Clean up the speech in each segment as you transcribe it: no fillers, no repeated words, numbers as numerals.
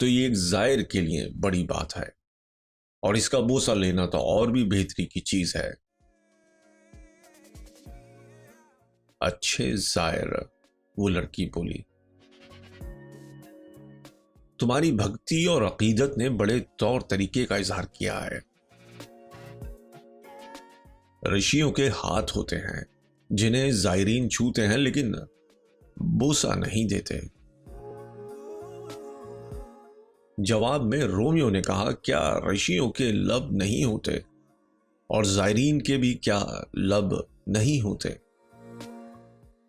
تو یہ ایک زائر کے لیے بڑی بات ہے، اور اس کا بوسہ لینا تو اور بھی بہتری کی چیز ہے۔ اچھے زائر، وہ لڑکی بولی، تمہاری بھکتی اور عقیدت نے بڑے طور طریقے کا اظہار کیا ہے۔ رشیوں کے ہاتھ ہوتے ہیں جنہیں زائرین چھوتے ہیں لیکن بوسہ نہیں دیتے۔ جواب میں رومیو نے کہا، کیا رشیوں کے لب نہیں ہوتے اور زائرین کے بھی کیا لب نہیں ہوتے؟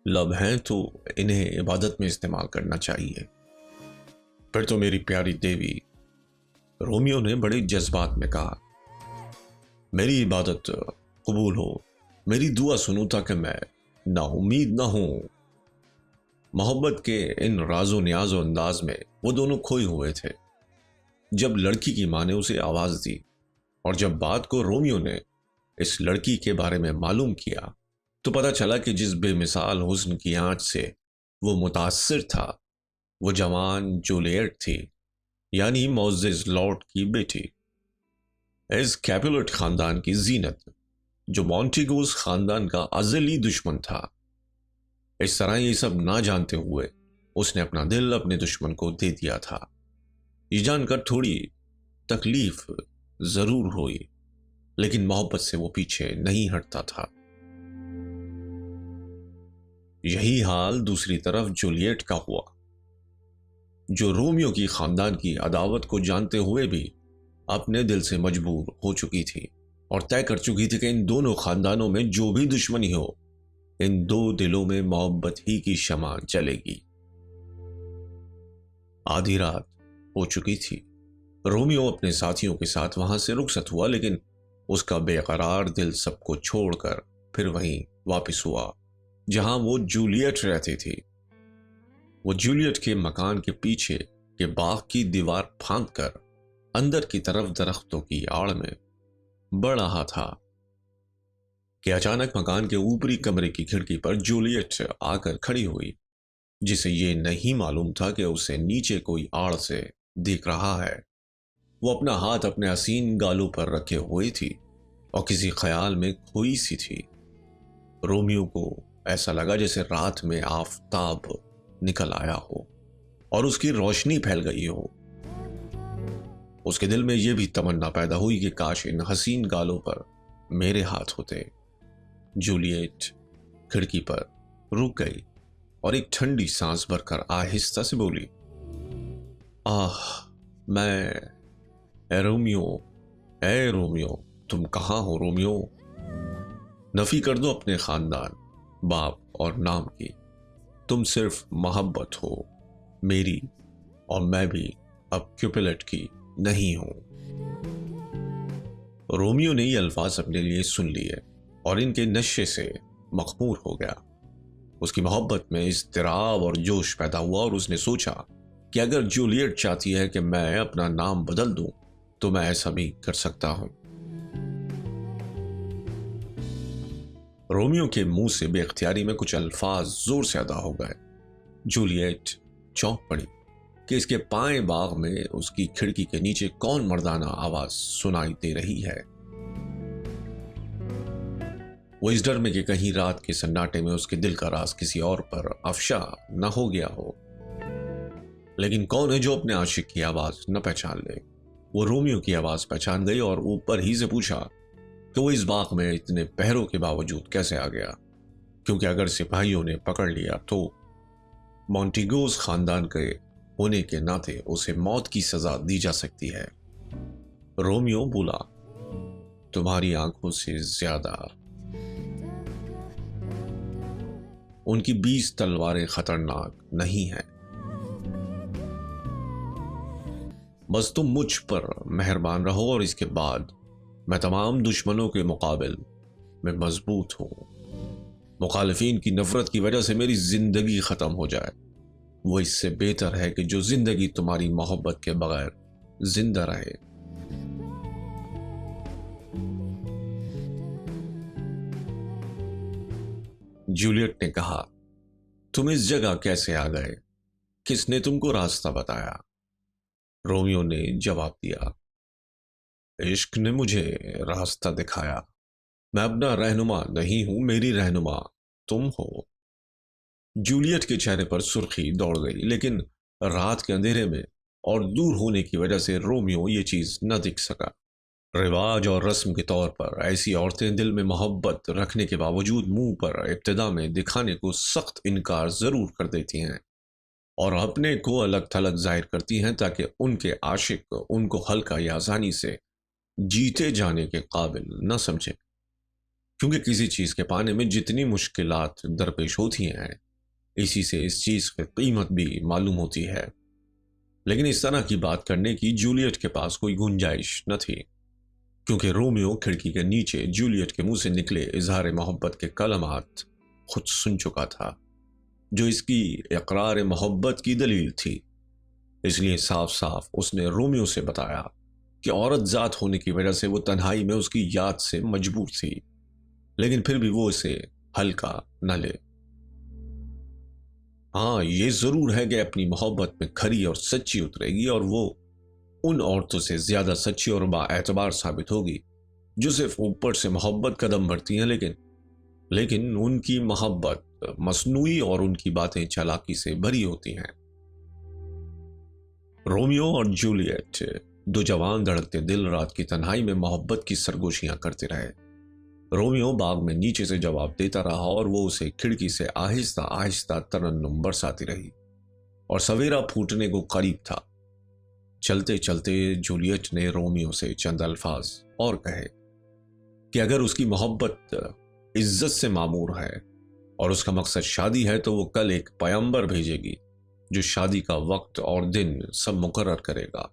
لب ہیں تو انہیں عبادت میں استعمال کرنا چاہیے۔ پھر تو میری پیاری دیوی، رومیو نے بڑے جذبات میں کہا، میری عبادت قبول ہو، میری دعا سنو تاکہ میں نا امید نہ ہوں۔ محبت کے ان راز و نیاز و انداز میں وہ دونوں کھوئے ہوئے تھے۔ جب لڑکی کی ماں نے اسے آواز دی اور جب بات کو رومیو نے اس لڑکی کے بارے میں معلوم کیا تو پتہ چلا کہ جس بے مثال حسن کی آنچ سے وہ متاثر تھا وہ جوان جولیٹ تھی، یعنی معزز لارڈ کی بیٹی، اس کیپولٹ خاندان کی زینت، جو مونٹیگوز خاندان کا ازلی دشمن تھا۔ اس طرح یہ سب نہ جانتے ہوئے اس نے اپنا دل اپنے دشمن کو دے دیا تھا۔ یہ جان کر تھوڑی تکلیف ضرور ہوئی، لیکن محبت سے وہ پیچھے نہیں ہٹتا تھا۔ یہی حال دوسری طرف جولیٹ کا ہوا، جو رومیو کی خاندان کی عداوت کو جانتے ہوئے بھی اپنے دل سے مجبور ہو چکی تھی اور طے کر چکی تھی کہ ان دونوں خاندانوں میں جو بھی دشمنی ہو، ان دو دلوں میں محبت ہی کی شمع جلے گی۔ آدھی رات ہو چکی تھی۔ رومیو اپنے ساتھیوں کے ساتھ وہاں سے رخصت ہوا، لیکن اس کا بے قرار دل سب کو چھوڑ کر پھر وہیں واپس ہوا جہاں وہ جولیٹ رہتی تھی۔ وہ جولیٹ کے مکان کے پیچھے کے باغ کی دیوار پھاند کر اندر کی طرف درختوں کی آڑ میں بڑھ رہا تھا کہ اچانک مکان کے اوپری کمرے کی کھڑکی پر جولیٹ آ کر کھڑی ہوئی، جسے یہ نہیں معلوم تھا کہ اسے نیچے کوئی آڑ سے دیکھ رہا ہے۔ وہ اپنا ہاتھ اپنے حسین گالوں پر رکھے ہوئی تھی اور کسی خیال میں کھوئی سی تھی۔ رومیو کو ایسا لگا جیسے رات میں آفتاب نکل آیا ہو اور اس کی روشنی پھیل گئی ہو۔ اس کے دل میں یہ بھی تمنا پیدا ہوئی کہ کاش ان حسین گالوں پر میرے ہاتھ ہوتے۔ جولیٹ کھڑکی پر رک گئی اور ایک ٹھنڈی سانس بھر کر آہستہ سے بولی، میں اے رومیو، تم کہاں ہو رومیو؟ نفی کر دو اپنے خاندان، باپ اور نام کی، تم صرف محبت ہو میری، اور میں بھی اب کیپولٹ کی نہیں ہوں۔ رومیو نے یہ الفاظ اپنے لیے سن لیے اور ان کے نشے سے مخمور ہو گیا۔ اس کی محبت میں اضطراب اور جوش پیدا ہوا اور اس نے سوچا کہ اگر جولیٹ چاہتی ہے کہ میں اپنا نام بدل دوں تو میں ایسا بھی کر سکتا ہوں۔ رومیو کے منہ سے بے اختیاری میں کچھ الفاظ زور سے ادا ہو گئے۔ جولیٹ چونک پڑی کہ اس کے پائیں باغ میں اس کی کھڑکی کے نیچے کون مردانہ آواز سنائی دے رہی ہے۔ وہ اس ڈر میں کہ کہیں رات کے سناٹے میں اس کے دل کا راز کسی اور پر افشا نہ ہو گیا ہو۔ لیکن کون ہے جو اپنے عاشق کی آواز نہ پہچان لے؟ وہ رومیو کی آواز پہچان گئی اور اوپر ہی سے پوچھا کہ وہ اس باغ میں اتنے پہروں کے باوجود کیسے آ گیا، کیونکہ اگر سپاہیوں نے پکڑ لیا تو مونٹیگوز خاندان کے ہونے کے ناطے اسے موت کی سزا دی جا سکتی ہے۔ رومیو بولا، تمہاری آنکھوں سے زیادہ ان کی 20 تلواریں خطرناک نہیں ہیں۔ بس تم مجھ پر مہربان رہو اور اس کے بعد میں تمام دشمنوں کے مقابل میں مضبوط ہوں۔ مخالفین کی نفرت کی وجہ سے میری زندگی ختم ہو جائے، وہ اس سے بہتر ہے کہ جو زندگی تمہاری محبت کے بغیر زندہ رہے۔ جولیٹ نے کہا، تم اس جگہ کیسے آ گئے؟ کس نے تم کو راستہ بتایا؟ رومیو نے جواب دیا، عشق نے مجھے راستہ دکھایا، میں اپنا رہنما نہیں ہوں، میری رہنما تم ہو۔ جولیٹ کے چہرے پر سرخی دوڑ گئی، لیکن رات کے اندھیرے میں اور دور ہونے کی وجہ سے رومیو یہ چیز نہ دکھ سکا۔ رواج اور رسم کے طور پر ایسی عورتیں دل میں محبت رکھنے کے باوجود منہ پر ابتدا میں دکھانے کو سخت انکار ضرور کر دیتی ہیں اور اپنے کو الگ تھلگ ظاہر کرتی ہیں تاکہ ان کے عاشق ان کو ہلکا یا آسانی سے جیتے جانے کے قابل نہ سمجھے، کیونکہ کسی چیز کے پانے میں جتنی مشکلات درپیش ہوتی ہیں اسی سے اس چیز کی قیمت بھی معلوم ہوتی ہے۔ لیکن اس طرح کی بات کرنے کی جولیٹ کے پاس کوئی گنجائش نہ تھی، کیونکہ رومیو کھڑکی کے نیچے جولیٹ کے منہ سے نکلے اظہار محبت کے کلمات خود سن چکا تھا، جو اس کی اقرار محبت کی دلیل تھی۔ اس لیے صاف صاف اس نے رومیو سے بتایا کہ عورت ذات ہونے کی وجہ سے وہ تنہائی میں اس کی یاد سے مجبور تھی، لیکن پھر بھی وہ اسے ہلکا نہ لے۔ ہاں، یہ ضرور ہے کہ اپنی محبت میں کھری اور سچی اترے گی، اور وہ ان عورتوں سے زیادہ سچی اور با اعتبار ثابت ہوگی جو صرف اوپر سے محبت قدم بڑھتی ہیں، لیکن ان کی محبت مصنوعی اور ان کی باتیں چالاکی سے بھری ہوتی ہیں۔ رومیو اور جولیٹ، دو جوان دھڑکتے دل، رات کی تنہائی میں محبت کی سرگوشیاں کرتے رہے۔ رومیو باغ میں نیچے سے جواب دیتا رہا اور وہ اسے کھڑکی سے آہستہ آہستہ ترنم برساتی رہی، اور سویرا پھوٹنے کو قریب تھا۔ چلتے چلتے جولیٹ نے رومیو سے چند الفاظ اور کہے کہ اگر اس کی محبت عزت سے معمور ہے اور اس کا مقصد شادی ہے تو وہ کل ایک پیغمبر بھیجے گی جو شادی کا وقت اور دن سب مقرر کرے گا،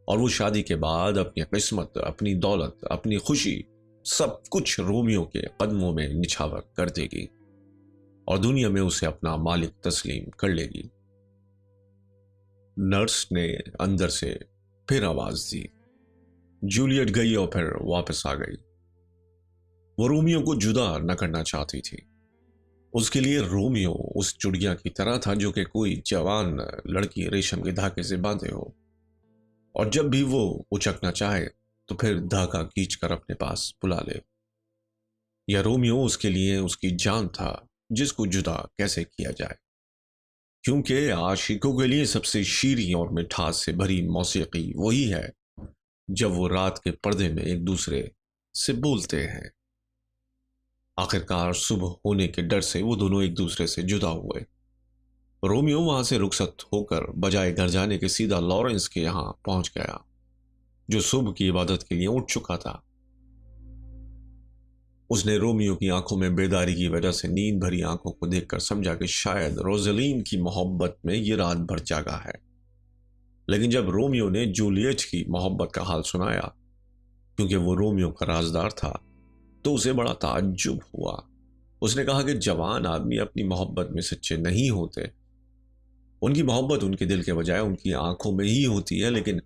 اور وہ شادی کے بعد اپنی قسمت، اپنی دولت، اپنی خوشی، سب کچھ رومیو کے قدموں میں نچھاور کر دے گی اور دنیا میں اسے اپنا مالک تسلیم کر لے گی۔ نرس نے اندر سے پھر آواز دی۔ جولیٹ گئی اور پھر واپس آ گئی۔ وہ رومیو کو جدا نہ کرنا چاہتی تھی۔ اس کے لیے رومیو اس چڑیا کی طرح تھا جو کہ کوئی جوان لڑکی ریشم کے دھاگے سے باندھے ہو، اور جب بھی وہ اچکنا چاہے تو پھر دھاگا کھینچ کر اپنے پاس بلا لے۔ یا رومیو اس کے لیے اس کی جان تھا جس کو جدا کیسے کیا جائے، کیونکہ عاشقوں کے لیے سب سے شیریں اور مٹھاس سے بھری موسیقی وہی ہے جب وہ رات کے پردے میں ایک دوسرے سے بولتے ہیں۔ آخرکار صبح ہونے کے ڈر سے وہ دونوں ایک دوسرے سے جدا ہوئے۔ رومیو وہاں سے رخصت ہو کر بجائے گھر جانے کے سیدھا لارنس کے یہاں پہنچ گیا، جو صبح کی عبادت کے لیے اٹھ چکا تھا۔ اس نے رومیو کی آنکھوں میں بیداری کی وجہ سے نیند بھری آنکھوں کو دیکھ کر سمجھا کہ شاید روزلین کی محبت میں یہ رات بھر جاگا ہے۔ لیکن جب رومیو نے جولیٹ کی محبت کا حال سنایا، کیونکہ وہ رومیو کا رازدار تھا، تو اسے بڑا تعجب ہوا۔ اس نے کہا کہ جوان آدمی اپنی محبت میں سچے نہیں ہوتے، ان کی محبت ان کے دل کے بجائے ان کی آنکھوں میں ہی ہوتی ہے۔ لیکن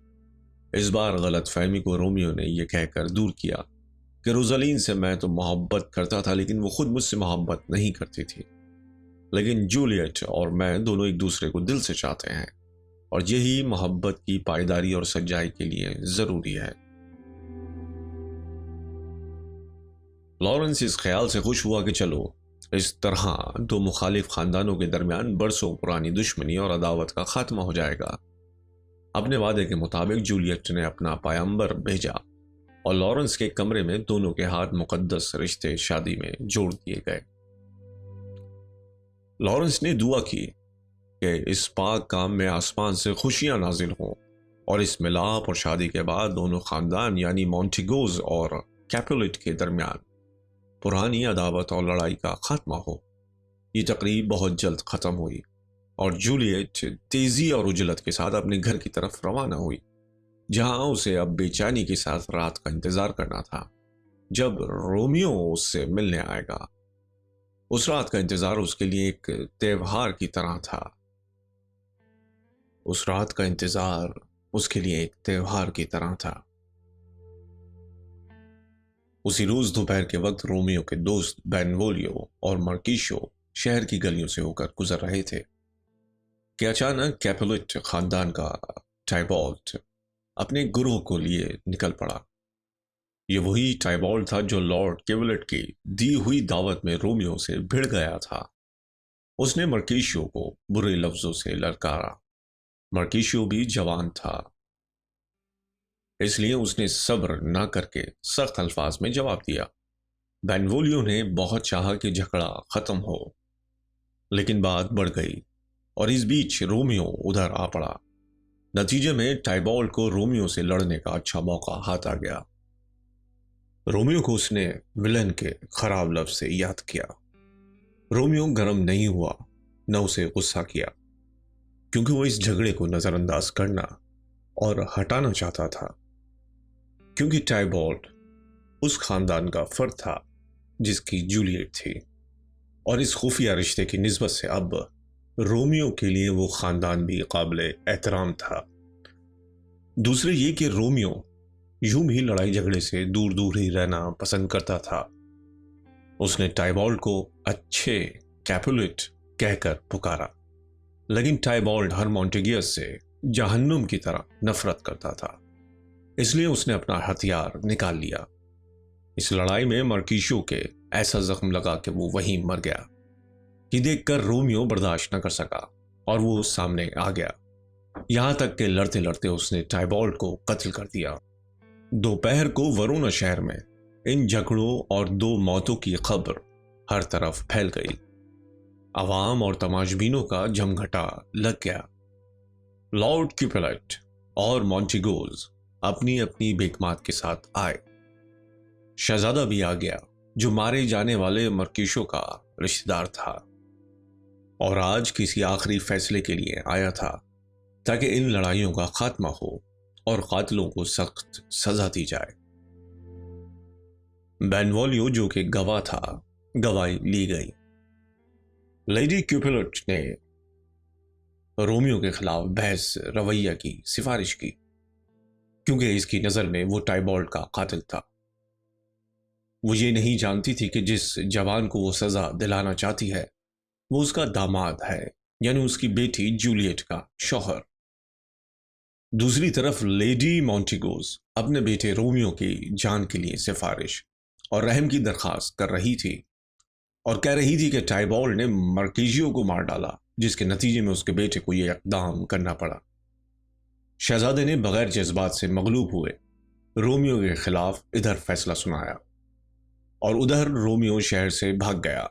اس بار غلط فہمی کو رومیو نے یہ کہہ کر دور کیا کہ روزلین سے میں تو محبت کرتا تھا لیکن وہ خود مجھ سے محبت نہیں کرتی تھی، لیکن جولیٹ اور میں دونوں ایک دوسرے کو دل سے چاہتے ہیں، اور یہی محبت کی پائیداری اور سچائی کے لیے ضروری ہے۔ لارنس اس خیال سے خوش ہوا کہ چلو اس طرح دو مخالف خاندانوں کے درمیان برسوں پرانی دشمنی اور عداوت کا خاتمہ ہو جائے گا۔ اپنے وعدے کے مطابق جولیٹ نے اپنا پیغمبر بھیجا اور لارنس کے کمرے میں دونوں کے ہاتھ مقدس رشتے شادی میں جوڑ دیے گئے۔ لارنس نے دعا کی کہ اس پاک کام میں آسمان سے خوشیاں نازل ہوں اور اس ملاپ اور شادی کے بعد دونوں خاندان یعنی مونٹیگوز اور کیپولٹ کے درمیان پرانی عداوت اور لڑائی کا خاتمہ ہو۔ یہ تقریب بہت جلد ختم ہوئی اور جولیٹ تیزی اور عجلت کے ساتھ اپنے گھر کی طرف روانہ ہوئی، جہاں اسے اب بے چینی کے ساتھ رات کا انتظار کرنا تھا جب رومیو اس سے ملنے آئے گا۔ اس رات کا انتظار اس کے لیے ایک تہوار کی طرح تھا۔ اس رات کا انتظار اس کے لیے ایک تہوار کی طرح تھا۔ اسی روز دوپہر کے وقت رومیو کے دوست بینولیو اور مرکیشو شہر کی گلیوں سے ہو کر گزر رہے تھے کہ اچانک کیپولٹ خاندان کا ٹائبالٹ اپنے گروہ کو لیے نکل پڑا۔ یہ وہی ٹائبالٹ تھا جو لارڈ کیولٹ کی دی ہوئی دعوت میں رومیو سے بھڑ گیا تھا۔ اس نے مرکیشیو کو برے لفظوں سے للکارا۔ مرکیشیو بھی جوان تھا، اس لیے اس نے صبر نہ کر کے سخت الفاظ میں جواب دیا۔ بینولیو نے بہت چاہا کہ جھگڑا ختم ہو، لیکن بات بڑھ گئی اور اس بیچ رومیو ادھر آ پڑا۔ نتیجے میں ٹائبالٹ کو رومیو سے لڑنے کا اچھا موقع ہاتھ آ گیا۔ رومیو کو اس نے ولن کے خراب لفظ سے یاد کیا۔ رومیو گرم نہیں ہوا، نہ اسے غصہ کیا، کیونکہ وہ اس جھگڑے کو نظر انداز کرنا اور ہٹانا چاہتا تھا، کیونکہ ٹائبالٹ اس خاندان کا فرد تھا جس کی جولیٹ تھی، اور اس خفیہ رشتے کی نسبت سے اب رومیو کے لیے وہ خاندان بھی قابل احترام تھا۔ دوسرے یہ کہ رومیو یوں بھی لڑائی جھگڑے سے دور دور ہی رہنا پسند کرتا تھا۔ اس نے ٹائبالٹ کو اچھے کیپولیٹ کہہ کر پکارا، لیکن ٹائبالٹ ہر مونٹیگیس سے جہنم کی طرح نفرت کرتا تھا، اس لیے اس نے اپنا ہتھیار نکال لیا۔ اس لڑائی میں مرکیشیو کے ایسا زخم لگا کہ وہ وہیں مر گیا۔ یہ دیکھ کر رومیو برداشت نہ کر سکا اور وہ سامنے آ گیا، یہاں تک کہ لڑتے لڑتے اس نے ٹائبالٹ کو قتل کر دیا۔ دوپہر کو ورونا شہر میں ان جھگڑوں اور 2 موتوں کی خبر ہر طرف پھیل گئی۔ عوام اور تماشبینوں کا جمگھٹا لگ گیا۔ لارڈ کیپلٹ اور مونٹیگوز اپنی اپنی بیگمات کے ساتھ آئے۔ شہزادہ بھی آ گیا جو مارے جانے والے مرکیشو کا رشتہ دار تھا، اور آج کسی آخری فیصلے کے لیے آیا تھا تاکہ ان لڑائیوں کا خاتمہ ہو اور قاتلوں کو سخت سزا دی جائے۔ بینولیو جو کہ گواہ تھا، گواہی لی گئی۔ لیڈی کیپلٹ نے رومیو کے خلاف بحث رویہ کی سفارش کی، کیونکہ اس کی نظر میں وہ ٹائبالٹ کا قاتل تھا۔ وہ یہ نہیں جانتی تھی کہ جس جوان کو وہ سزا دلانا چاہتی ہے وہ اس کا داماد ہے، یعنی اس کی بیٹی جولیٹ کا شوہر۔ دوسری طرف لیڈی مونٹیگوز اپنے بیٹے رومیو کی جان کے لیے سفارش اور رحم کی درخواست کر رہی تھی، اور کہہ رہی تھی کہ ٹائبالٹ نے مرکیشیو کو مار ڈالا، جس کے نتیجے میں اس کے بیٹے کو یہ اقدام کرنا پڑا۔ شہزادے نے بغیر جذبات سے مغلوب ہوئے رومیو کے خلاف ادھر فیصلہ سنایا، اور ادھر رومیو شہر سے بھاگ گیا۔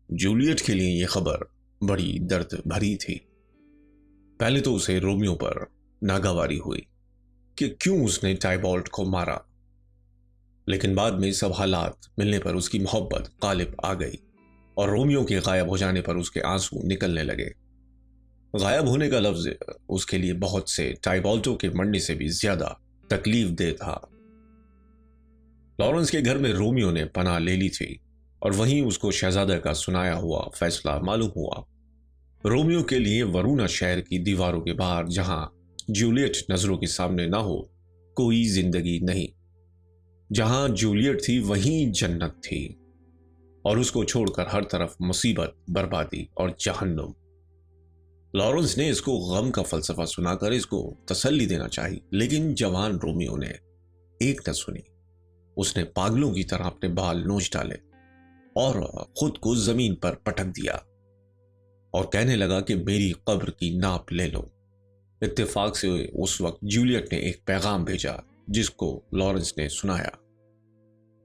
جولیٹ کے لیے یہ خبر بڑی درد بھری تھی۔ پہلے تو اسے رومیو پر ناگواری ہوئی کہ کیوں اس نے ٹائبالٹ کو مارا، لیکن بعد میں سب حالات ملنے پر اس کی محبت غالب آ گئی، اور رومیو کے غائب ہو جانے پر اس کے آنسو نکلنے لگے۔ غائب ہونے کا لفظ اس کے لیے بہت سے ٹائبالٹوں کے مرنے سے بھی زیادہ تکلیف دہ تھا۔ لارنس کے گھر میں رومیو نے پناہ لے لی تھی، اور وہیں اس کو شہزادہ کا سنایا ہوا فیصلہ معلوم ہوا۔ رومیو کے لیے ورونا شہر کی دیواروں کے باہر، جہاں جولیٹ نظروں کے سامنے نہ ہو، کوئی زندگی نہیں۔ جہاں جولیٹ تھی وہیں جنت تھی، اور اس کو چھوڑ کر ہر طرف مصیبت، بربادی اور جہنم۔ لارنس نے اس کو غم کا فلسفہ سنا کر اس کو تسلی دینا چاہی، لیکن جوان رومیو نے ایک نہ سنی۔ اس نے پاگلوں کی طرح اپنے بال نوچ ڈالے اور خود کو زمین پر پٹک دیا، اور کہنے لگا کہ میری قبر کی ناپ لے لو۔ اتفاق سے اس وقت جولیٹ نے ایک پیغام بھیجا جس کو لارنس نے سنایا۔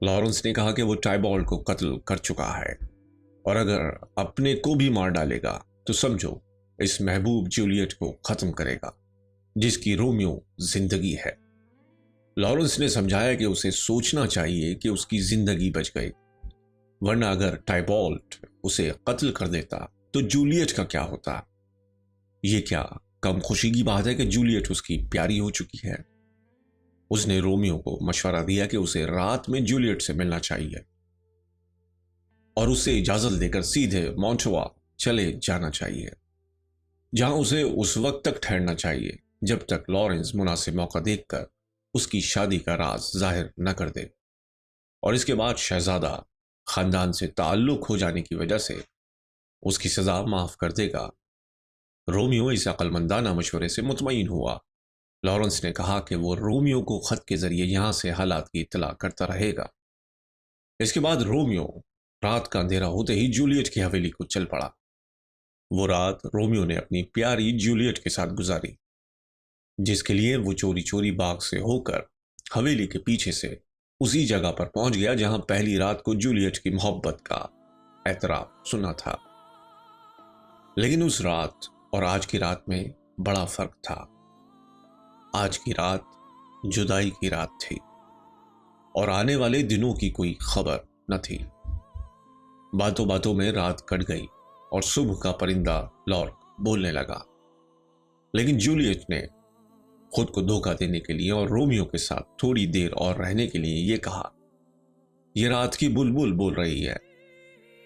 لارنس نے کہا کہ وہ ٹائبالٹ کو قتل کر چکا ہے، اور اگر اپنے کو بھی مار ڈالے گا تو سمجھو اس محبوب جولیٹ کو ختم کرے گا جس کی رومیو زندگی ہے۔ لارنس نے سمجھایا کہ اسے سوچنا چاہیے کہ اس کی زندگی بچ گئی، ورنہ اگر ٹائبالٹ اسے قتل کر دیتا تو جولیٹ کا کیا ہوتا؟ یہ کیا کم خوشی کی بات ہے کہ جولیٹ اس کی پیاری ہو چکی ہے؟ اس نے رومیو کو مشورہ دیا کہ اسے رات میں جولیٹ سے ملنا چاہیے، اور اسے اجازت دے کر سیدھے مونٹوا چلے جانا چاہیے، جہاں اسے اس وقت تک ٹھہرنا چاہیے جب تک لارنس مناسب موقع دیکھ کر اس کی شادی کا راز ظاہر نہ کر دے، اور اس کے بعد شہزادہ خاندان سے تعلق ہو جانے کی وجہ سے اس کی سزا معاف کر دے گا۔ رومیو اس عقل مندانہ مشورے سے مطمئن ہوا لارنس نے کہا کہ وہ رومیو کو خط کے ذریعے یہاں سے حالات کی اطلاع کرتا رہے گا۔ اس کے بعد رومیو رات کا اندھیرا ہوتے ہی جولیٹ کی حویلی کو چل پڑا۔ وہ رات رومیو نے اپنی پیاری جولیٹ کے ساتھ گزاری، جس کے لیے وہ چوری چوری باغ سے ہو کر حویلی کے پیچھے سے اسی جگہ پر پہنچ گیا جہاں پہلی رات کو جولیٹ کی محبت کا اعتراف سنا تھا۔ لیکن اس رات اور آج کی رات میں بڑا فرق تھا۔ آج کی رات جدائی کی رات تھی اور آنے والے دنوں کی کوئی خبر نہ تھی۔ باتوں باتوں میں رات کٹ گئی اور صبح کا پرندہ لارک بولنے لگا، لیکن جولیٹ نے خود کو دھوکہ دینے کے لیے اور رومیو کے ساتھ تھوڑی دیر اور رہنے کے لیے یہ کہا، یہ رات کی بلبل بول رہی ہے،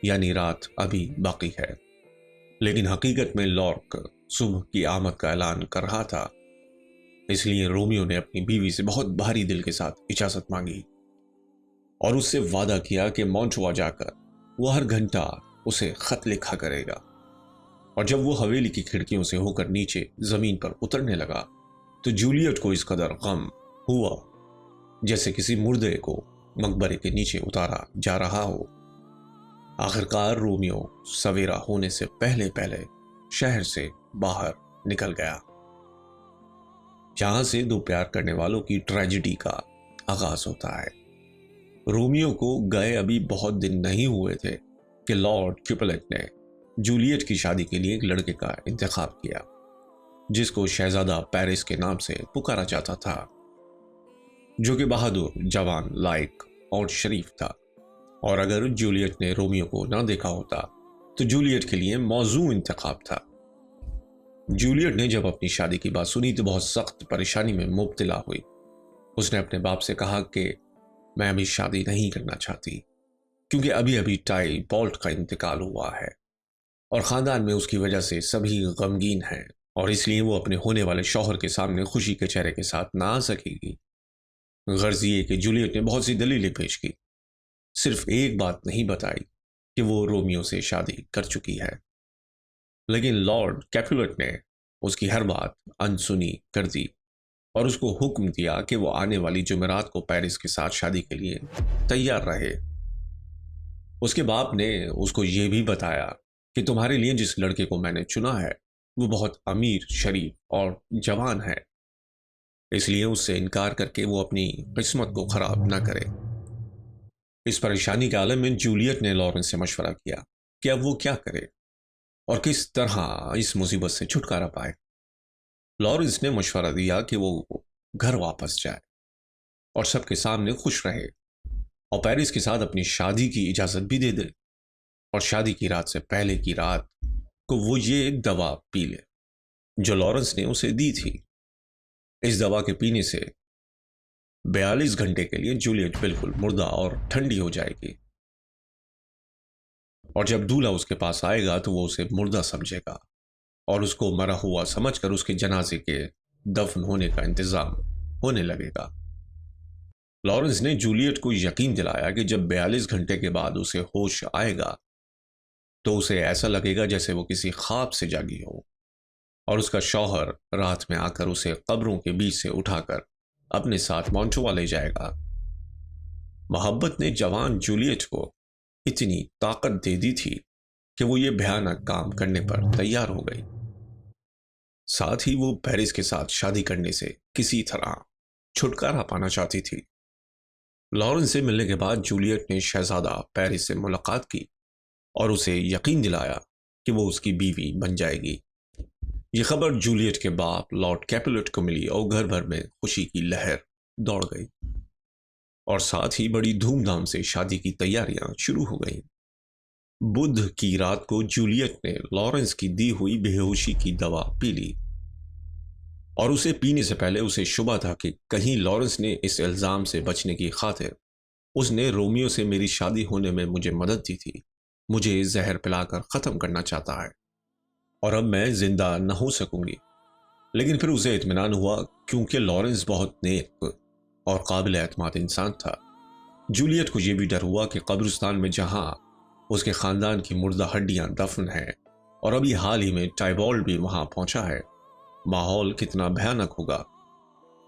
یعنی رات ابھی باقی ہے۔ لیکن حقیقت میں لارک صبح کی آمد کا اعلان کر رہا تھا، اس لیے رومیو نے اپنی بیوی سے بہت بھاری دل کے ساتھ اجازت مانگی اور اس سے وعدہ کیا کہ مونٹوا جا کر وہ ہر گھنٹہ اسے خط لکھا کرے گا۔ اور جب وہ حویلی کی کھڑکیوں سے ہو کر نیچے زمین پر اترنے لگا تو جولیٹ کو اس قدر غم ہوا جیسے کسی مردے کو مقبرے کے نیچے اتارا جا رہا ہو۔ آخرکار رومیو سویرا ہونے سے پہلے پہلے شہر سے باہر نکل گیا، جہاں سے دو پیار کرنے والوں کی ٹریجڈی کا آغاز ہوتا ہے۔ رومیو کو گئے ابھی بہت دن نہیں ہوئے تھے کہ لارڈ کیپلٹ نے جولیٹ کی شادی کے لیے ایک لڑکے کا انتخاب کیا جس کو شہزادہ پیرس کے نام سے پکارا جاتا تھا، جو کہ بہادر، جوان، لائق اور شریف تھا۔ اور اگر جولیٹ نے رومیو کو نہ دیکھا ہوتا تو جولیٹ کے لیے موزوں انتخاب تھا۔ جولیٹ نے جب اپنی شادی کی بات سنی تو بہت سخت پریشانی میں مبتلا ہوئی۔ اس نے اپنے باپ سے کہا کہ میں ابھی شادی نہیں کرنا چاہتی کیونکہ ابھی ٹائی بولٹ کا انتقال ہوا ہے اور خاندان میں اس کی وجہ سے سبھی غمگین ہیں اور اس لیے وہ اپنے ہونے والے شوہر کے سامنے خوشی کے چہرے کے ساتھ نہ آ سکے گی۔ غرض یہ کہ جولیٹ نے بہت سی دلیلیں پیش کی، صرف ایک بات نہیں بتائی کہ وہ رومیو سے شادی کر چکی ہے۔ لیکن لارڈ کیپولٹ نے اس کی ہر بات انسنی کر دی اور اس کو حکم دیا کہ وہ آنے والی جمعرات کو پیرس کے ساتھ شادی کے لیے تیار رہے۔ اس کے باپ نے اس کو یہ بھی بتایا کہ تمہارے لیے جس لڑکے کو میں نے چنا ہے وہ بہت امیر، شریف اور جوان ہے، اس لیے اس سے انکار کر کے وہ اپنی قسمت کو خراب نہ کرے۔ اس پریشانی کے عالم میں جولیٹ نے لارنس سے مشورہ کیا کہ اب وہ کیا کرے اور کس طرح اس مصیبت سے چھٹکارا پائے۔ لارنس نے مشورہ دیا کہ وہ گھر واپس جائے اور سب کے سامنے خوش رہے اور پیرس کے ساتھ اپنی شادی کی اجازت بھی دے دے، اور شادی کی رات سے پہلے کی رات کو وہ یہ دوا پی لے جو لارنس نے اسے دی تھی۔ اس دوا کے پینے سے 42 گھنٹے کے لیے جولیٹ بالکل مردہ اور ٹھنڈی ہو جائے گی، اور جب دولہا اس کے پاس آئے گا تو وہ اسے مردہ سمجھے گا اور اس کو مرا ہوا سمجھ کر اس کے جنازے کے دفن ہونے کا انتظام ہونے لگے گا۔ لارنس نے جولیٹ کو یقین دلایا کہ جب 42 گھنٹے کے بعد اسے ہوش آئے گا تو اسے ایسا لگے گا جیسے وہ کسی خواب سے جاگی ہو، اور اس کا شوہر رات میں آ کر اسے قبروں کے بیچ سے اٹھا کر اپنے ساتھ مونٹوا لے جائے گا۔ محبت نے جوان جولیٹ کو اتنی طاقت دے دی تھی کہ وہ یہ بھیانک کام کرنے پر تیار ہو گئی۔ ساتھ ہی وہ پیرس کے ساتھ شادی کرنے سے کسی طرح چھٹکارا پانا چاہتی تھی۔ لارنس سے ملنے کے بعد جولیٹ نے شہزادہ پیرس سے ملاقات کی اور اسے یقین دلایا کہ وہ اس کی بیوی بن جائے گی۔ یہ خبر جولیٹ کے باپ لارڈ کیپولٹ کو ملی اور گھر بھر میں خوشی کی لہر دوڑ گئی اور ساتھ ہی بڑی دھوم دھام سے شادی کی تیاریاں شروع ہو گئیں۔ بدھ کی رات کو جولیٹ نے لارنس کی دی ہوئی بے ہوشی کی دوا پی لی، اور اسے پینے سے پہلے اسے شبہ تھا کہ کہیں لارنس نے اس الزام سے بچنے کی خاطر اس نے رومیو سے میری شادی ہونے میں مجھے مدد دی تھی، مجھے زہر پلا کر ختم کرنا چاہتا ہے اور اب میں زندہ نہ ہو سکوں گی۔ لیکن پھر اسے اطمینان ہوا کیونکہ لارنس بہت نیک اور قابل اعتماد انسان تھا۔ جولیٹ کو یہ بھی ڈر ہوا کہ قبرستان میں جہاں اس کے خاندان کی مردہ ہڈیاں دفن ہیں اور ابھی حال ہی میں ٹائبالڈ بھی وہاں پہنچا ہے، ماحول کتنا بھیانک ہوگا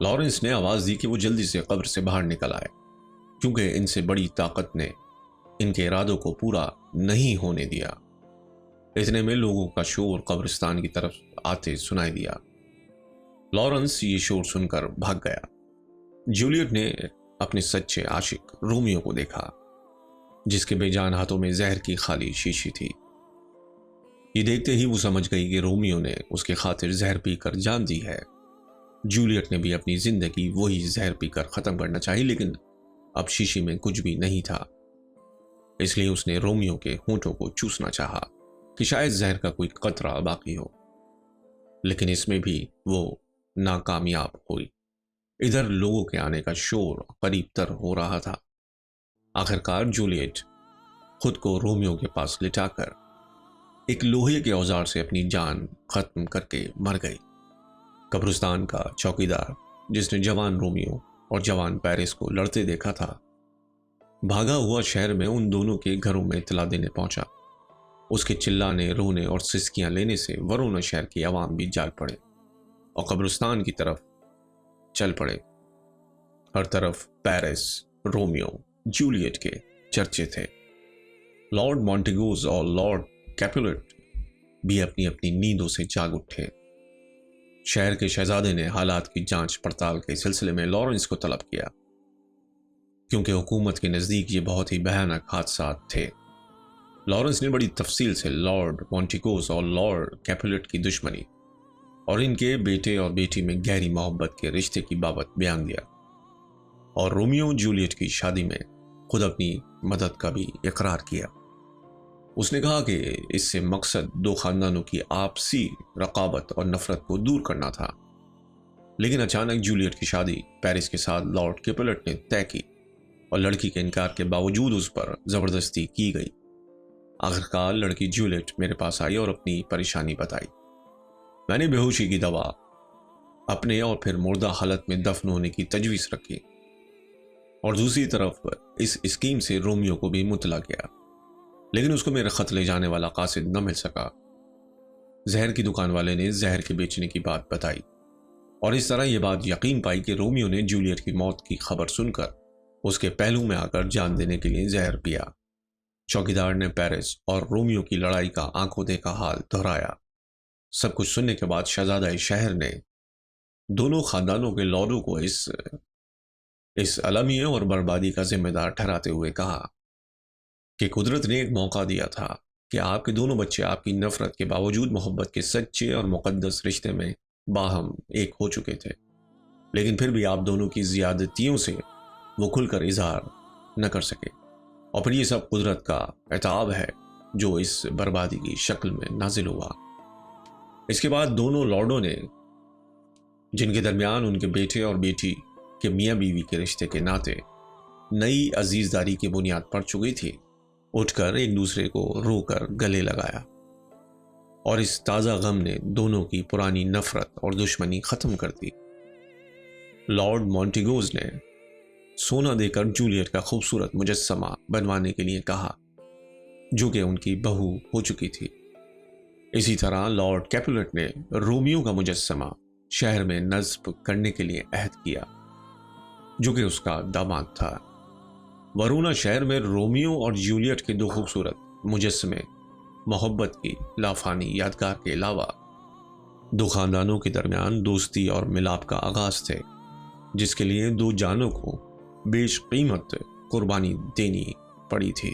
لارنس نے آواز دی کہ وہ جلدی سے قبر سے باہر نکل آئے، کیونکہ ان سے بڑی طاقت نے ان کے ارادوں کو پورا نہیں ہونے دیا۔ اتنے میں لوگوں کا شور قبرستان کی طرف آتے سنائی دیا۔ لارنس یہ شور سن کر بھاگ گیا۔ جولیٹ نے اپنے سچے عاشق رومیو کو دیکھا، جس کے بے جان ہاتھوں میں زہر کی خالی شیشی تھی۔ یہ دیکھتے ہی وہ سمجھ گئی کہ رومیو نے اس کی خاطر زہر پی کر جان دی ہے۔ جولیٹ نے بھی اپنی زندگی وہی زہر پی کر ختم کرنا چاہی، لیکن اب شیشی میں کچھ بھی نہیں تھا، اس لیے اس نے رومیو کے ہونٹوں کو چوسنا چاہا کہ شاید زہر کا کوئی قطرہ باقی ہو، لیکن اس میں بھی وہ ناکامیاب ہوئی۔ ادھر لوگوں کے آنے کا شور قریب تر ہو رہا تھا۔ آخرکار جولیٹ خود کو رومیو کے پاس لٹا کر ایک لوہے کے اوزار سے اپنی جان ختم کر کے مر گئی۔ قبرستان کا چوکیدار، جس نے جوان رومیو اور جوان پیرس کو لڑتے دیکھا تھا، بھاگا ہوا شہر میں ان دونوں کے گھروں میں اطلاع دینے پہنچا۔ اس کے چلانے، رونے اور سسکیاں لینے سے ورونا شہر کے عوام بھی جاگ پڑے اور قبرستان کی طرف چل پڑے۔ ہر طرف پیرس، رومیو، جولیٹ کے چرچے تھے۔ لارڈ مونٹیگوز اور لارڈ کیپولٹ بھی اپنی اپنی نیندوں سے جاگ اٹھے۔ شہر کے شہزادے نے حالات کی جانچ پڑتال کے سلسلے میں لارنس کو طلب کیا، کیونکہ حکومت کے نزدیک یہ بہت ہی بھیانک حادثات تھے۔ لارنس نے بڑی تفصیل سے لارڈ مونٹیگوز اور لارڈ کیپولٹ کی دشمنی اور ان کے بیٹے اور بیٹی میں گہری محبت کے رشتے کی بابت بیان دیا، اور رومیو جولیٹ کی شادی میں خود اپنی مدد کا بھی اقرار کیا۔ اس نے کہا کہ اس سے مقصد دو خاندانوں کی آپسی رقابت اور نفرت کو دور کرنا تھا، لیکن اچانک جولیٹ کی شادی پیرس کے ساتھ لارڈ کیپولٹ نے طے کی اور لڑکی کے انکار کے باوجود اس پر زبردستی کی گئی۔ آخرکار لڑکی جولیٹ میرے پاس آئی اور اپنی پریشانی بتائی۔ میں نے بے ہوشی کی دوا اپنے اور پھر مردہ حالت میں دفن ہونے کی تجویز رکھی، اور دوسری طرف اس اسکیم سے رومیو کو بھی مطلع کیا، لیکن اس کو میرا خط لے جانے والا قاصد نہ مل سکا۔ زہر کی دکان والے نے زہر کے بیچنے کی بات بتائی، اور اس طرح یہ بات یقین پائی کہ رومیو نے جولیٹ کی موت کی خبر سن کر اس کے پہلو میں آ کر جان دینے کے لیے زہر پیا۔ چوکیدار نے پیرس اور رومیو کی لڑائی کا آنکھوں دیکھا حال دہرایا۔ سب کچھ سننے کے بعد شہزادہ شہر نے دونوں خاندانوں کے لارڈوں کو اس المیہ اور بربادی کا ذمہ دار ٹھہراتے ہوئے کہا کہ قدرت نے ایک موقع دیا تھا کہ آپ کے دونوں بچے آپ کی نفرت کے باوجود محبت کے سچے اور مقدس رشتے میں باہم ایک ہو چکے تھے، لیکن پھر بھی آپ دونوں کی زیادتیوں سے وہ کھل کر اظہار نہ کر سکے، اور پھر یہ سب قدرت کا عتاب ہے جو اس بربادی کی شکل میں نازل ہوا۔ اس کے بعد دونوں لارڈوں نے، جن کے درمیان ان کے بیٹے اور بیٹی کے میاں بیوی کے رشتے کے ناطے نئی عزیزداری کی بنیاد پڑ چکی تھی، اٹھ کر ایک دوسرے کو رو کر گلے لگایا، اور اس تازہ غم نے دونوں کی پرانی نفرت اور دشمنی ختم کر دی۔ لارڈ مونٹیگوز نے سونا دے کر جولیٹ کا خوبصورت مجسمہ بنوانے کے لیے کہا، جو کہ ان کی بہو ہو چکی تھی۔ اسی طرح لارڈ کیپولٹ نے رومیو کا مجسمہ شہر میں نصب کرنے کے لیے عہد کیا، جو کہ اس کا داماد تھا۔ ورونا شہر میں رومیو اور جولیٹ کے دو خوبصورت مجسمے محبت کی لافانی یادگار کے علاوہ دو خاندانوں کے درمیان دوستی اور ملاپ کا آغاز تھے، جس کے لیے دو جانوں کو بیش قیمت قربانی دینی پڑی تھی۔